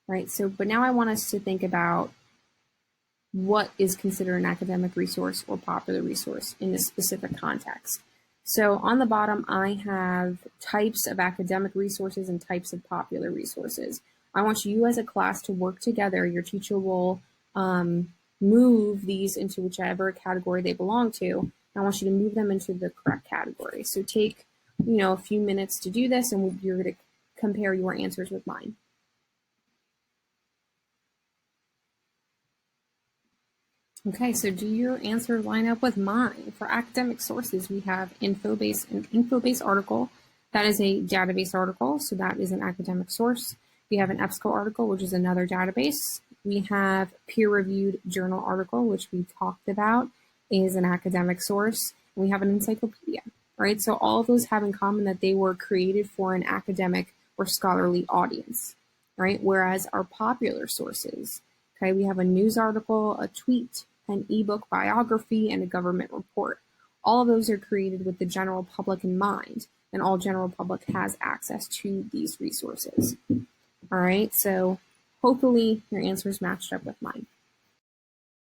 right? So, but now I want us to think about what is considered an academic resource or popular resource in this specific context. So on the bottom, I have types of academic resources and types of popular resources. I want you as a class to work together. Your teacher will move these into whichever category they belong to. I want you to move them into the correct category. So take, a few minutes to do this, and you're going to compare your answers with mine. Okay, so do your answer line up with mine? For academic sources, we have an Infobase article. That is a database article, so that is an academic source. We have an EBSCO article, which is another database. We have peer-reviewed journal article, which we talked about, is an academic source. And we have an encyclopedia, right? So all of those have in common that they were created for an academic or scholarly audience, right? Whereas our popular sources, okay, we have a news article, a tweet, an ebook biography, and a government report. All of those are created with the general public in mind, and all general public has access to these resources. All right, so hopefully your answers matched up with mine.